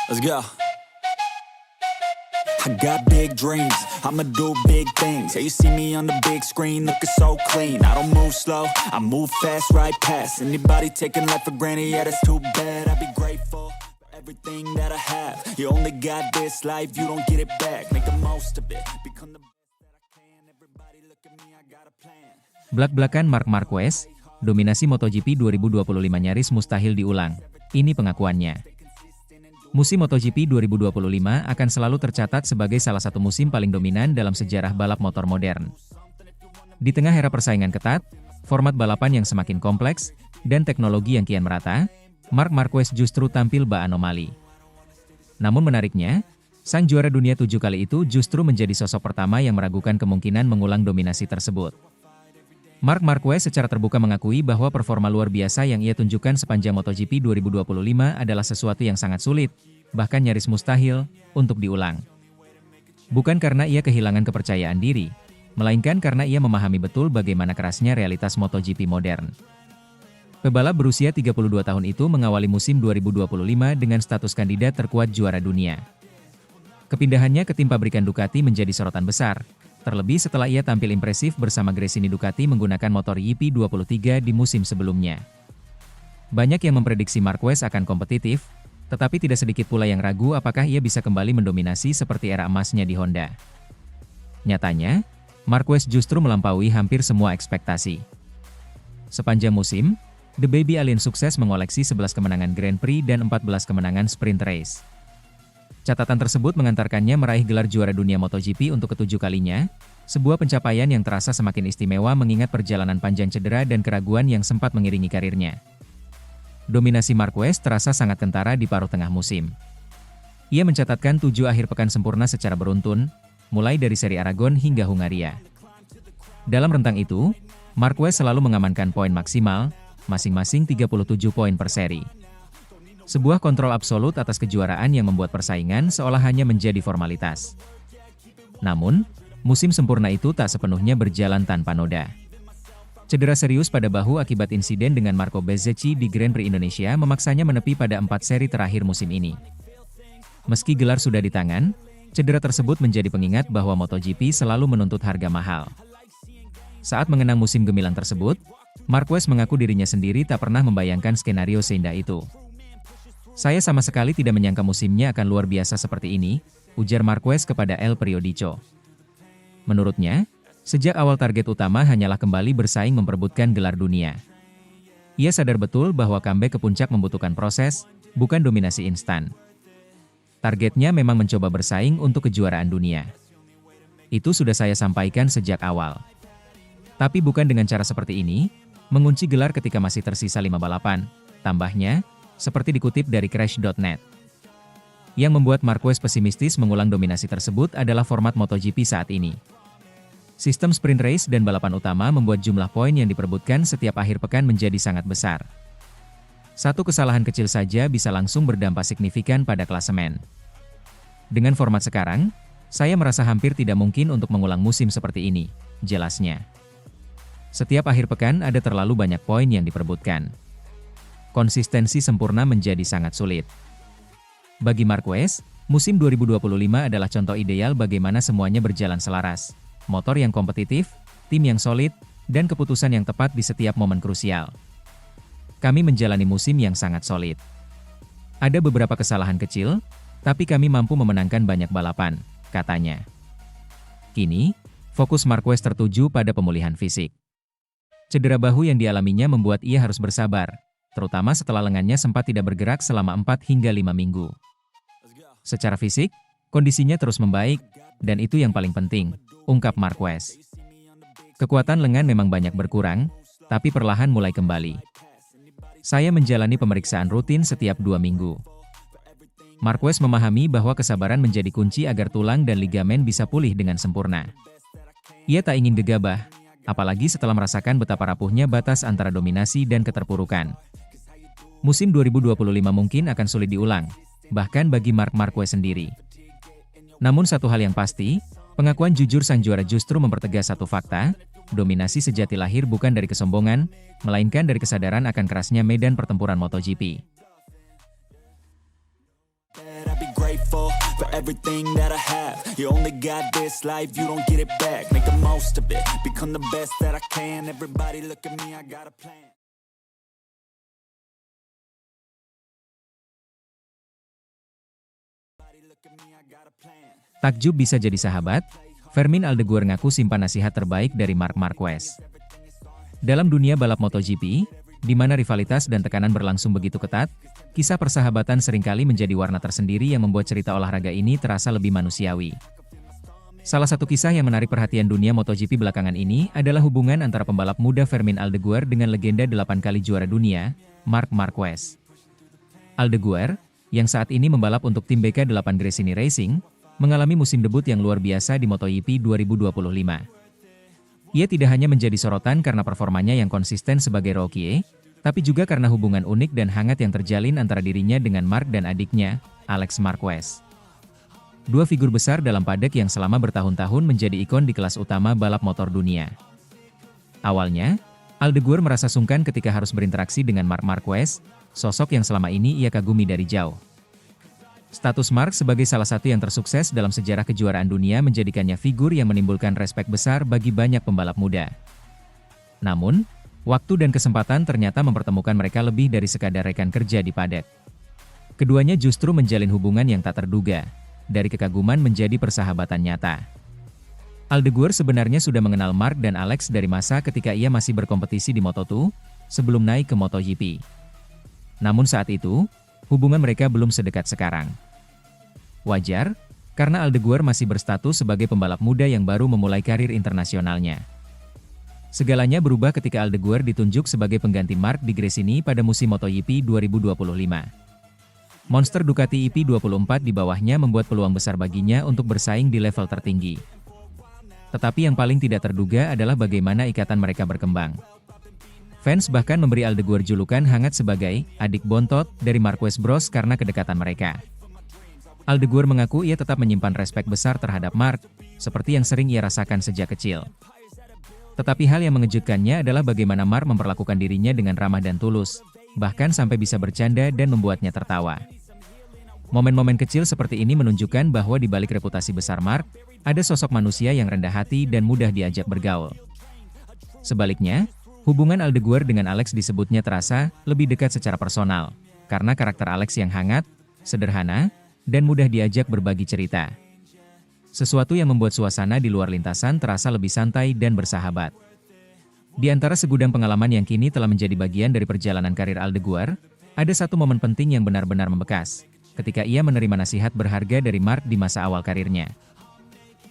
Let's go. I got big dreams, I'ma do big things. Yeah, you see me on the big screen, looking so clean. I don't move slow, I move fast, right past anybody taking life for granted. Yeah, that's too bad. I'd be grateful for everything that I have. You only got this life, you don't get it back. Make the most of it, become the best that I can. Everybody look at me, I got a plan. Blak-blakan Marc Marquez, dominasi MotoGP 2025 nyaris mustahil diulang. Ini pengakuannya. Musim MotoGP 2025 akan selalu tercatat sebagai salah satu musim paling dominan dalam sejarah balap motor modern. Di tengah era persaingan ketat, format balapan yang semakin kompleks, dan teknologi yang kian merata, Marc Marquez justru tampil bak anomali. Namun menariknya, sang juara dunia 7 kali itu justru menjadi sosok pertama yang meragukan kemungkinan mengulang dominasi tersebut. Marc Marquez secara terbuka mengakui bahwa performa luar biasa yang ia tunjukkan sepanjang MotoGP 2025 adalah sesuatu yang sangat sulit, bahkan nyaris mustahil, untuk diulang. Bukan karena ia kehilangan kepercayaan diri, melainkan karena ia memahami betul bagaimana kerasnya realitas MotoGP modern. Pebalap berusia 32 tahun itu mengawali musim 2025 dengan status kandidat terkuat juara dunia. Kepindahannya ke tim pabrikan Ducati menjadi sorotan besar, terlebih setelah ia tampil impresif bersama Gresini Ducati menggunakan motor YP23 di musim sebelumnya. Banyak yang memprediksi Marquez akan kompetitif, tetapi tidak sedikit pula yang ragu apakah ia bisa kembali mendominasi seperti era emasnya di Honda. Nyatanya, Marquez justru melampaui hampir semua ekspektasi. Sepanjang musim, The Baby Alien sukses mengoleksi 11 kemenangan Grand Prix dan 14 kemenangan sprint race. Catatan tersebut mengantarkannya meraih gelar juara dunia MotoGP untuk ketujuh kalinya, sebuah pencapaian yang terasa semakin istimewa mengingat perjalanan panjang cedera dan keraguan yang sempat mengiringi karirnya. Dominasi Marquez terasa sangat kentara di paruh tengah musim. Ia mencatatkan 7 akhir pekan sempurna secara beruntun, mulai dari seri Aragon hingga Hungaria. Dalam rentang itu, Marquez selalu mengamankan poin maksimal, masing-masing 37 poin per seri. Sebuah kontrol absolut atas kejuaraan yang membuat persaingan seolah hanya menjadi formalitas. Namun, musim sempurna itu tak sepenuhnya berjalan tanpa noda. Cedera serius pada bahu akibat insiden dengan Marco Bezzecchi di Grand Prix Indonesia memaksanya menepi pada 4 seri terakhir musim ini. Meski gelar sudah di tangan, cedera tersebut menjadi pengingat bahwa MotoGP selalu menuntut harga mahal. Saat mengenang musim gemilang tersebut, Marquez mengaku dirinya sendiri tak pernah membayangkan skenario seindah itu. Saya sama sekali tidak menyangka musimnya akan luar biasa seperti ini, ujar Marquez kepada El Periodico. Menurutnya, sejak awal target utama hanyalah kembali bersaing memperebutkan gelar dunia. Ia sadar betul bahwa comeback ke puncak membutuhkan proses, bukan dominasi instan. Targetnya memang mencoba bersaing untuk kejuaraan dunia. Itu sudah saya sampaikan sejak awal. Tapi bukan dengan cara seperti ini, mengunci gelar ketika masih tersisa 5 balapan, tambahnya, seperti dikutip dari Crash.net. Yang membuat Marquez pesimistis mengulang dominasi tersebut adalah format MotoGP saat ini. Sistem sprint race dan balapan utama membuat jumlah poin yang diperebutkan setiap akhir pekan menjadi sangat besar. Satu kesalahan kecil saja bisa langsung berdampak signifikan pada klasemen. Dengan format sekarang, saya merasa hampir tidak mungkin untuk mengulang musim seperti ini, jelasnya. Setiap akhir pekan ada terlalu banyak poin yang diperebutkan. Konsistensi sempurna menjadi sangat sulit. Bagi Marquez, musim 2025 adalah contoh ideal bagaimana semuanya berjalan selaras. Motor yang kompetitif, tim yang solid, dan keputusan yang tepat di setiap momen krusial. Kami menjalani musim yang sangat solid. Ada beberapa kesalahan kecil, tapi kami mampu memenangkan banyak balapan, katanya. Kini, fokus Marquez tertuju pada pemulihan fisik. Cedera bahu yang dialaminya membuat ia harus bersabar, terutama setelah lengannya sempat tidak bergerak selama 4 hingga 5 minggu. Secara fisik, kondisinya terus membaik, dan itu yang paling penting, ungkap Marquez. Kekuatan lengan memang banyak berkurang, tapi perlahan mulai kembali. Saya menjalani pemeriksaan rutin setiap 2 minggu. Marquez memahami bahwa kesabaran menjadi kunci agar tulang dan ligamen bisa pulih dengan sempurna. Ia tak ingin gegabah, apalagi setelah merasakan betapa rapuhnya batas antara dominasi dan keterpurukan. Musim 2025 mungkin akan sulit diulang, bahkan bagi Marc Marquez sendiri. Namun satu hal yang pasti, pengakuan jujur sang juara justru mempertegas satu fakta, dominasi sejati lahir bukan dari kesombongan, melainkan dari kesadaran akan kerasnya medan pertempuran MotoGP. for everything that I have. You only got this life, you don't get it back. Make the most of it, become the best that I can. Everybody look at me, I got a plan. Takjub bisa jadi sahabat? Fermin Aldeguer ngaku simpan nasihat terbaik dari Marc Marquez. Dalam dunia balap MotoGP, di mana rivalitas dan tekanan berlangsung begitu ketat, kisah persahabatan seringkali menjadi warna tersendiri yang membuat cerita olahraga ini terasa lebih manusiawi. Salah satu kisah yang menarik perhatian dunia MotoGP belakangan ini adalah hubungan antara pembalap muda Fermin Aldeguer dengan legenda 8 kali juara dunia, Marc Marquez. Aldeguer, yang saat ini membalap untuk tim BK8 Gresini Racing, mengalami musim debut yang luar biasa di MotoGP 2025. Ia tidak hanya menjadi sorotan karena performanya yang konsisten sebagai rookie, tapi juga karena hubungan unik dan hangat yang terjalin antara dirinya dengan Marc dan adiknya, Alex Marquez. Dua figur besar dalam paddock yang selama bertahun-tahun menjadi ikon di kelas utama balap motor dunia. Awalnya, Aldeguer merasa sungkan ketika harus berinteraksi dengan Marc Marquez, sosok yang selama ini ia kagumi dari jauh. Status Marc sebagai salah satu yang tersukses dalam sejarah kejuaraan dunia menjadikannya figur yang menimbulkan respek besar bagi banyak pembalap muda. Namun, waktu dan kesempatan ternyata mempertemukan mereka lebih dari sekadar rekan kerja di paddock. Keduanya justru menjalin hubungan yang tak terduga, dari kekaguman menjadi persahabatan nyata. Aldeguer sebenarnya sudah mengenal Marc dan Alex dari masa ketika ia masih berkompetisi di Moto2, sebelum naik ke MotoGP. Namun saat itu, hubungan mereka belum sedekat sekarang. Wajar, karena Aldeguer masih berstatus sebagai pembalap muda yang baru memulai karir internasionalnya. Segalanya berubah ketika Aldeguer ditunjuk sebagai pengganti Marc di Gresini pada musim MotoGP 2025. Monster Ducati EP24 di bawahnya membuat peluang besar baginya untuk bersaing di level tertinggi. Tetapi yang paling tidak terduga adalah bagaimana ikatan mereka berkembang. Fans bahkan memberi Aldeguer julukan hangat sebagai adik bontot dari Marquez Bros karena kedekatan mereka. Aldeguer mengaku ia tetap menyimpan respek besar terhadap Marc, seperti yang sering ia rasakan sejak kecil. Tetapi hal yang mengejutkannya adalah bagaimana Marc memperlakukan dirinya dengan ramah dan tulus, bahkan sampai bisa bercanda dan membuatnya tertawa. Momen-momen kecil seperti ini menunjukkan bahwa di balik reputasi besar Marc, ada sosok manusia yang rendah hati dan mudah diajak bergaul. Sebaliknya, hubungan Aldeguer dengan Alex disebutnya terasa lebih dekat secara personal, karena karakter Alex yang hangat, sederhana, dan mudah diajak berbagi cerita. Sesuatu yang membuat suasana di luar lintasan terasa lebih santai dan bersahabat. Di antara segudang pengalaman yang kini telah menjadi bagian dari perjalanan karir Aldeguer, ada satu momen penting yang benar-benar membekas, ketika ia menerima nasihat berharga dari Marc di masa awal karirnya.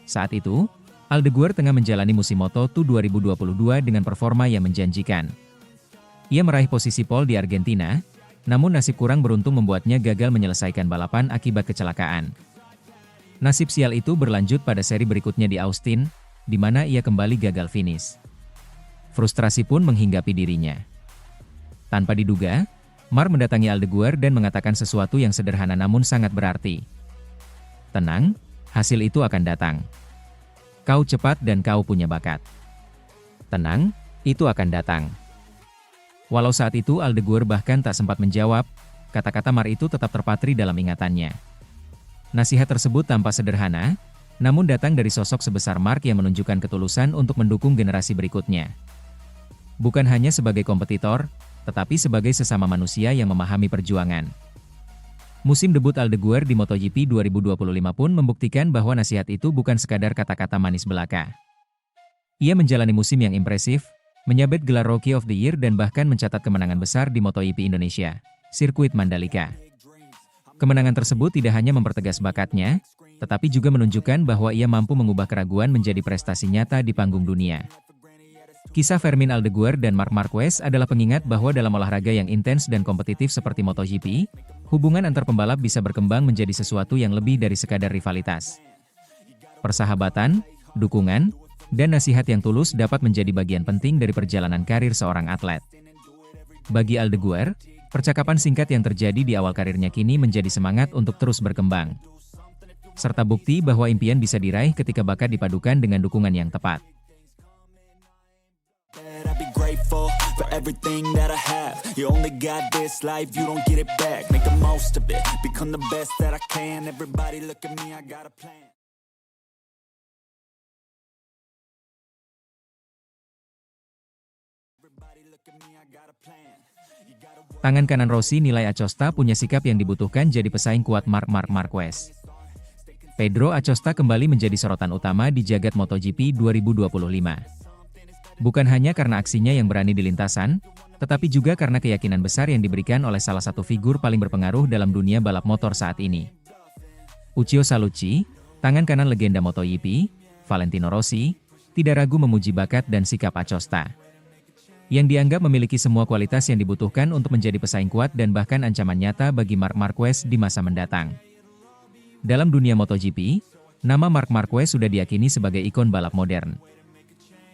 Saat itu, Aldeguer tengah menjalani musim Moto2 2022 dengan performa yang menjanjikan. Ia meraih posisi pole di Argentina, namun nasib kurang beruntung membuatnya gagal menyelesaikan balapan akibat kecelakaan. Nasib sial itu berlanjut pada seri berikutnya di Austin, di mana ia kembali gagal finish. Frustrasi pun menghinggapi dirinya. Tanpa diduga, Marc mendatangi Aldeguer dan mengatakan sesuatu yang sederhana namun sangat berarti. Tenang, hasil itu akan datang. Kau cepat dan kau punya bakat. Tenang, itu akan datang. Walau saat itu Aldeguer bahkan tak sempat menjawab, kata-kata Marc itu tetap terpatri dalam ingatannya. Nasihat tersebut tampak sederhana, namun datang dari sosok sebesar Marc yang menunjukkan ketulusan untuk mendukung generasi berikutnya. Bukan hanya sebagai kompetitor, tetapi sebagai sesama manusia yang memahami perjuangan. Musim debut Aldeguer di MotoGP 2025 pun membuktikan bahwa nasihat itu bukan sekadar kata-kata manis belaka. Ia menjalani musim yang impresif, menyabet gelar Rookie of the Year dan bahkan mencatat kemenangan besar di MotoGP Indonesia, sirkuit Mandalika. Kemenangan tersebut tidak hanya mempertegas bakatnya, tetapi juga menunjukkan bahwa ia mampu mengubah keraguan menjadi prestasi nyata di panggung dunia. Kisah Fermin Aldeguer dan Marc Marquez adalah pengingat bahwa dalam olahraga yang intens dan kompetitif seperti MotoGP, hubungan antar pembalap bisa berkembang menjadi sesuatu yang lebih dari sekadar rivalitas. Persahabatan, dukungan, dan nasihat yang tulus dapat menjadi bagian penting dari perjalanan karir seorang atlet. Bagi Aldeguer, percakapan singkat yang terjadi di awal karirnya kini menjadi semangat untuk terus berkembang. Serta bukti bahwa impian bisa diraih ketika bakat dipadukan dengan dukungan yang tepat. grateful for everything that I have. You only got this life, you don't get it back. Make the most of it, become the best that I can. Everybody look at me, I got a plan. Everybody look at me, I got a plan. You gotta work. Tangan kanan Rossi nilai Acosta punya sikap yang dibutuhkan jadi pesaing kuat Marc Marquez. Pedro Acosta kembali menjadi sorotan utama di jagat MotoGP 2025. Bukan hanya karena aksinya yang berani di lintasan, tetapi juga karena keyakinan besar yang diberikan oleh salah satu figur paling berpengaruh dalam dunia balap motor saat ini. Uccio Salucci, tangan kanan legenda MotoGP, Valentino Rossi, tidak ragu memuji bakat dan sikap Acosta, yang dianggap memiliki semua kualitas yang dibutuhkan untuk menjadi pesaing kuat dan bahkan ancaman nyata bagi Marc Marquez di masa mendatang. Dalam dunia MotoGP, nama Marc Marquez sudah diyakini sebagai ikon balap modern.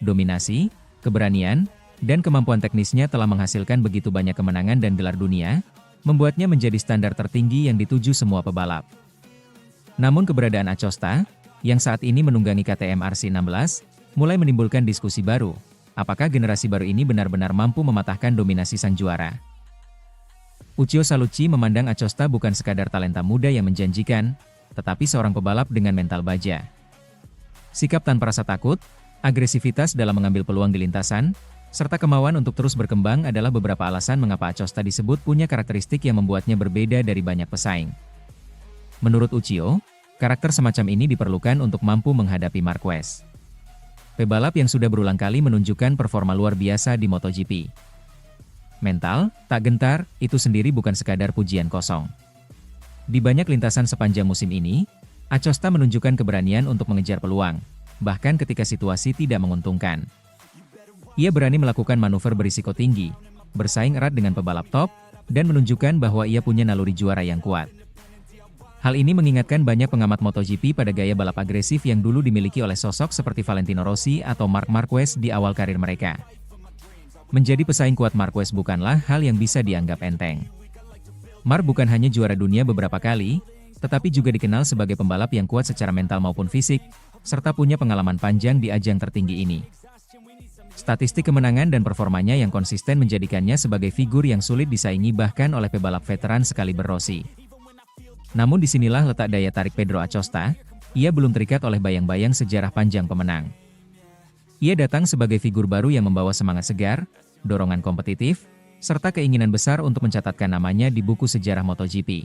Dominasi, keberanian, dan kemampuan teknisnya telah menghasilkan begitu banyak kemenangan dan gelar dunia, membuatnya menjadi standar tertinggi yang dituju semua pebalap. Namun keberadaan Acosta, yang saat ini menunggangi KTM RC16, mulai menimbulkan diskusi baru. Apakah generasi baru ini benar-benar mampu mematahkan dominasi sang juara? Uccio Salucci memandang Acosta bukan sekadar talenta muda yang menjanjikan, tetapi seorang pebalap dengan mental baja. Sikap tanpa rasa takut, agresivitas dalam mengambil peluang di lintasan, serta kemauan untuk terus berkembang adalah beberapa alasan mengapa Acosta disebut punya karakteristik yang membuatnya berbeda dari banyak pesaing. Menurut Uccio, karakter semacam ini diperlukan untuk mampu menghadapi Marquez. Pebalap yang sudah berulang kali menunjukkan performa luar biasa di MotoGP. Mental, tak gentar, itu sendiri bukan sekadar pujian kosong. Di banyak lintasan sepanjang musim ini, Acosta menunjukkan keberanian untuk mengejar peluang, bahkan ketika situasi tidak menguntungkan. Ia berani melakukan manuver berisiko tinggi, bersaing erat dengan pebalap top, dan menunjukkan bahwa ia punya naluri juara yang kuat. Hal ini mengingatkan banyak pengamat MotoGP pada gaya balap agresif yang dulu dimiliki oleh sosok seperti Valentino Rossi atau Marc Marquez di awal karir mereka. Menjadi pesaing kuat Marquez bukanlah hal yang bisa dianggap enteng. Marc bukan hanya juara dunia beberapa kali, tetapi juga dikenal sebagai pembalap yang kuat secara mental maupun fisik, serta punya pengalaman panjang di ajang tertinggi ini. Statistik kemenangan dan performanya yang konsisten menjadikannya sebagai figur yang sulit disaingi bahkan oleh pebalap veteran sekaliber Rossi. Namun disinilah letak daya tarik Pedro Acosta, ia belum terikat oleh bayang-bayang sejarah panjang pemenang. Ia datang sebagai figur baru yang membawa semangat segar, dorongan kompetitif, serta keinginan besar untuk mencatatkan namanya di buku sejarah MotoGP.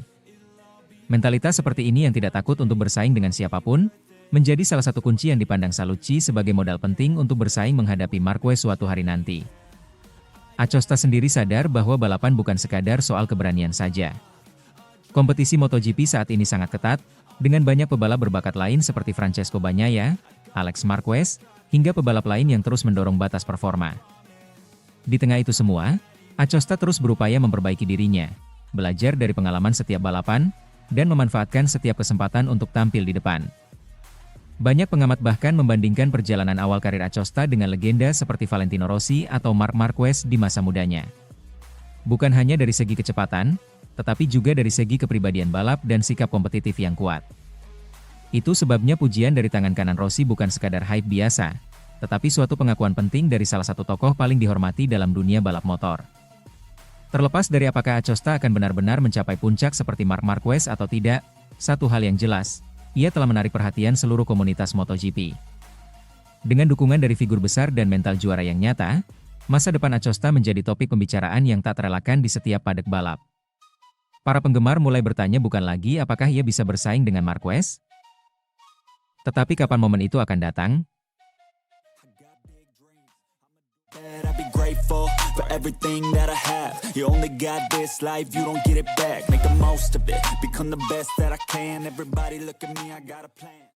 Mentalitas seperti ini yang tidak takut untuk bersaing dengan siapapun, menjadi salah satu kunci yang dipandang Salucci sebagai modal penting untuk bersaing menghadapi Marquez suatu hari nanti. Acosta sendiri sadar bahwa balapan bukan sekadar soal keberanian saja. Kompetisi MotoGP saat ini sangat ketat, dengan banyak pebalap berbakat lain seperti Francesco Bagnaia, Alex Marquez, hingga pebalap lain yang terus mendorong batas performa. Di tengah itu semua, Acosta terus berupaya memperbaiki dirinya, belajar dari pengalaman setiap balapan, dan memanfaatkan setiap kesempatan untuk tampil di depan. Banyak pengamat bahkan membandingkan perjalanan awal karir Acosta dengan legenda seperti Valentino Rossi atau Marc Marquez di masa mudanya. Bukan hanya dari segi kecepatan, tetapi juga dari segi kepribadian balap dan sikap kompetitif yang kuat. Itu sebabnya pujian dari tangan kanan Rossi bukan sekadar hype biasa, tetapi suatu pengakuan penting dari salah satu tokoh paling dihormati dalam dunia balap motor. Terlepas dari apakah Acosta akan benar-benar mencapai puncak seperti Marc Marquez atau tidak, satu hal yang jelas, ia telah menarik perhatian seluruh komunitas MotoGP. Dengan dukungan dari figur besar dan mental juara yang nyata, masa depan Acosta menjadi topik pembicaraan yang tak terelakkan di setiap paddock balap. Para penggemar mulai bertanya bukan lagi apakah ia bisa bersaing dengan Marquez, tetapi kapan momen itu akan datang? Grateful for everything that I have. You only got this life, you don't get it back. Make the most of it, become the best that I can. Everybody look at me, I got a plan.